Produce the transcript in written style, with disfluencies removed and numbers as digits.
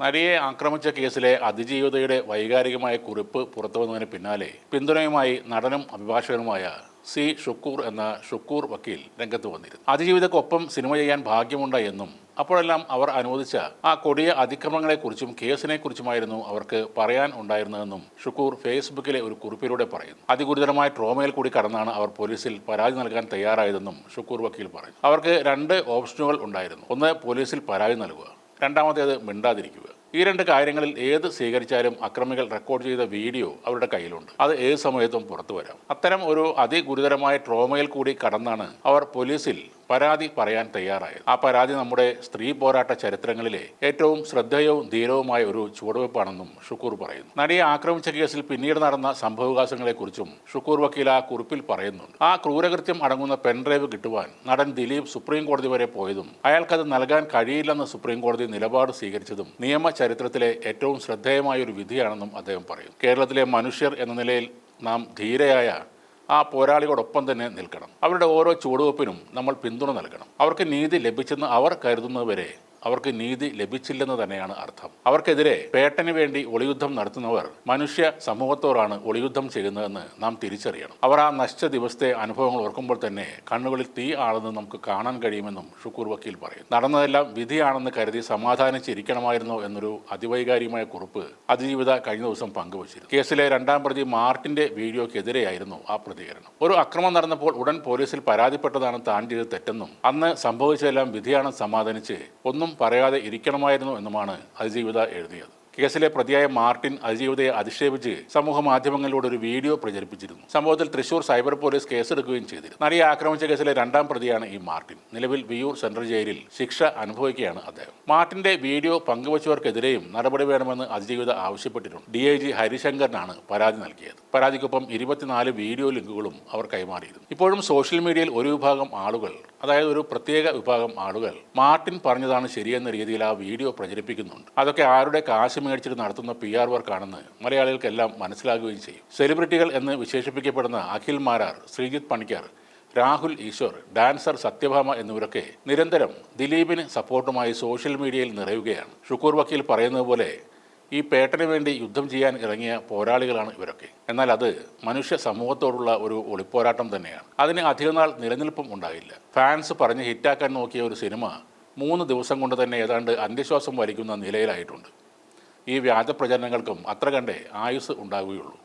നടിയെ ആക്രമിച്ച കേസിലെ അതിജീവിതയുടെ വൈകാരികമായ കുറിപ്പ് പുറത്തുവന്നതിന് പിന്നാലെ പിന്തുണയുമായി നടനും അഭിഭാഷകനുമായ സി ഷുക്കൂർ എന്ന ഷുക്കൂർ വക്കീൽ രംഗത്ത് വന്നിരുന്നു. അതിജീവിതക്കൊപ്പം സിനിമ ചെയ്യാൻ ഭാഗ്യമുണ്ട് എന്നും അപ്പോഴെല്ലാം അവർ അനുവദിച്ച ആ കൊടിയ അതിക്രമങ്ങളെക്കുറിച്ചും കേസിനെക്കുറിച്ചുമായിരുന്നു അവർക്ക് പറയാൻ ഉണ്ടായിരുന്നതെന്നും ഷുക്കൂർ ഫേസ്ബുക്കിലെ ഒരു കുറിപ്പിലൂടെ പറയുന്നു. അതിഗുരുതരമായ ട്രോമയിൽ കൂടി കടന്നാണ് അവർ പോലീസിൽ പരാതി നൽകാൻ തയ്യാറായതെന്നും ഷുക്കൂർ വക്കീൽ പറയുന്നു. അവർക്ക് രണ്ട് ഓപ്ഷനുകൾ ഉണ്ടായിരുന്നു. ഒന്ന്, പോലീസിൽ പരാതി നൽകുക. രണ്ടാമത്തേത്, മിണ്ടാതിരിക്കുക. ഈ രണ്ട് കാര്യങ്ങളിൽ ഏത് സ്വീകരിച്ചാലും അക്രമികൾ റെക്കോർഡ് ചെയ്ത വീഡിയോ അവരുടെ കയ്യിലുണ്ട്. അത് ഏത് സമയത്തും പുറത്തു വരാം. അത്തരം ഒരു അതിഗുരുതരമായ ട്രോമയിൽ കൂടി കടന്നാണ് അവർ പോലീസിൽ പരാതി പറയാൻ തയ്യാറായത്. ആ പരാതി നമ്മുടെ സ്ത്രീ പോരാട്ട ചരിത്രങ്ങളിലെ ഏറ്റവും ശ്രദ്ധേയവും ധീരവുമായ ഒരു ചുവടുവെപ്പാണെന്നും ഷുക്കൂർ പറയുന്നു. നടിയെ ആക്രമിച്ച കേസിൽ പിന്നീട് നടന്ന സംഭവവികാസങ്ങളെക്കുറിച്ചും ഷുക്കൂർ വക്കീൽ ആ കുറിപ്പിൽ പറയുന്നുണ്ട്. ആ ക്രൂരകൃത്യം അടങ്ങുന്ന പെൻഡ്രൈവ് കിട്ടുവാൻ നടൻ ദിലീപ് സുപ്രീം കോടതി വരെ പോയതും അയാൾക്കത് നൽകാൻ കഴിയില്ലെന്ന് സുപ്രീം കോടതി നിലപാട് സ്വീകരിച്ചതും നിയമ ചരിത്രത്തിലെ ഏറ്റവും ശ്രദ്ധേയമായ ഒരു വിധിയാണെന്നും അദ്ദേഹം പറയുന്നു. കേരളത്തിലെ മനുഷ്യർ എന്ന നിലയിൽ നാം ധീരയായ ആ പോരാളികളോടൊപ്പം തന്നെ നിൽക്കണം. അവരുടെ ഓരോ ചുവടുവെപ്പിനും നമ്മൾ പിന്തുണ നൽകണം. അവർക്ക് നീതി ലഭിച്ചെന്ന് അവർ കരുതുന്നതുവരെ അവർക്ക് നീതി ലഭിച്ചില്ലെന്ന് തന്നെയാണ് അർത്ഥം. അവർക്കെതിരെ പേട്ടന് വേണ്ടി ഒളിയുദ്ധം നടത്തുന്നവർ മനുഷ്യ സമൂഹത്തോടാണ് ഒളിയുദ്ധം ചെയ്യുന്നതെന്ന് നാം തിരിച്ചറിയണം. അവർ ആ നശിച്ച ദിവസത്തെ അനുഭവങ്ങൾ ഓർക്കുമ്പോൾ തന്നെ കണ്ണുകളിൽ തീ ആണെന്ന് നമുക്ക് കാണാൻ കഴിയുമെന്നും ഷുക്കൂർ വക്കീൽ പറയും. നടന്നതെല്ലാം വിധിയാണെന്ന് കരുതി സമാധാനിച്ചിരിക്കണമായിരുന്നോ എന്നൊരു അതിവൈകാരികമായ കുറിപ്പ് അതിജീവിത കഴിഞ്ഞ ദിവസം പങ്കുവച്ചിരുന്നു. കേസിലെ രണ്ടാം പ്രതി മാർട്ടിന്റെ വീഡിയോക്കെതിരെയായിരുന്നു ആ പ്രതികരണം. ഒരു അക്രമം നടന്നപ്പോൾ ഉടൻ പോലീസിൽ പരാതിപ്പെട്ടതാണ് താൻ ചെയ്ത് തെറ്റെന്നും അന്ന് സംഭവിച്ചതെല്ലാം വിധിയാണെന്ന് സമാധാനിച്ച് ഒന്നും പറയാതെ ഇരിക്കണമായിരുന്നു എന്നുമാണ് അതിജീവിത എഴുതിയത്. കേസിലെ പ്രതിയായ മാർട്ടിൻ അതിജീവിതയെ അധിക്ഷേപിച്ച് സമൂഹ മാധ്യമങ്ങളിലൂടെ ഒരു വീഡിയോ പ്രചരിപ്പിച്ചിരുന്നു. സംഭവത്തിൽ തൃശൂർ സൈബർ പോലീസ് കേസെടുക്കുകയും ചെയ്തിരുന്നു. നടിയെ ആക്രമിച്ച കേസിലെ രണ്ടാം പ്രതിയാണ് ഈ മാർട്ടിൻ. നിലവിൽ വിയൂർ സെൻട്രൽ ജയിലിൽ ശിക്ഷ അനുഭവിക്കുകയാണ് അദ്ദേഹം. മാർട്ടിന്റെ വീഡിയോ പങ്കുവച്ചവർക്കെതിരെയും നടപടി വേണമെന്ന് അതിജീവിത ആവശ്യപ്പെട്ടിട്ടുണ്ട്. DIG ഹരിശങ്കറിനാണ് പരാതി നൽകിയത്. പരാതിക്കൊപ്പം 24 വീഡിയോ ലിങ്കുകളും അവർ കൈമാറിയിരുന്നു. ഇപ്പോഴും സോഷ്യൽ മീഡിയയിൽ ഒരു വിഭാഗം ആളുകൾ, അതായത് ഒരു പ്രത്യേക വിഭാഗം ആളുകൾ മാർട്ടിൻ പറഞ്ഞതാണ് ശരിയെന്ന രീതിയിൽ ആ വീഡിയോ പ്രചരിപ്പിക്കുന്നുണ്ട്. അതൊക്കെ ആരുടെ കാശ് മേടിച്ചിട്ട് നടത്തുന്ന PR വർക്കാണെന്ന് മലയാളികൾക്കെല്ലാം മനസ്സിലാകുകയും ചെയ്യും. സെലിബ്രിറ്റികൾ എന്ന് വിശേഷിപ്പിക്കപ്പെടുന്ന അഖിൽ മാരാർ, ശ്രീജിത്ത് പണിക്കർ, രാഹുൽ ഈശ്വർ, ഡാൻസർ സത്യഭാമ എന്നിവരൊക്കെ നിരന്തരം ദിലീപിന് സപ്പോർട്ടുമായി സോഷ്യൽ മീഡിയയിൽ നിറയുകയാണ്. ഷുക്കൂർ വക്കീൽ പറയുന്നത് പോലെ ഈ പേട്ടന് വേണ്ടി യുദ്ധം ചെയ്യാൻ ഇറങ്ങിയ പോരാളികളാണ് ഇവരൊക്കെ. എന്നാൽ അത് മനുഷ്യ സമൂഹത്തോടുള്ള ഒരു ഒളിപ്പോരാട്ടം തന്നെയാണ്. അതിന് അധികനാൾ നിലനിൽപ്പും ഉണ്ടായില്ല. ഫാൻസ് പറഞ്ഞ് ഹിറ്റാക്കാൻ നോക്കിയ ഒരു സിനിമ 3 ദിവസം കൊണ്ട് തന്നെ ഏതാണ്ട് അന്ത്യശ്വാസം വലിക്കുന്ന നിലയിലായിട്ടുണ്ട്. ഈ വ്യാജ പ്രചരണങ്ങൾക്കും അത്ര കണ്ടേ ആയുസ് ഉണ്ടാവുകയുള്ളൂ.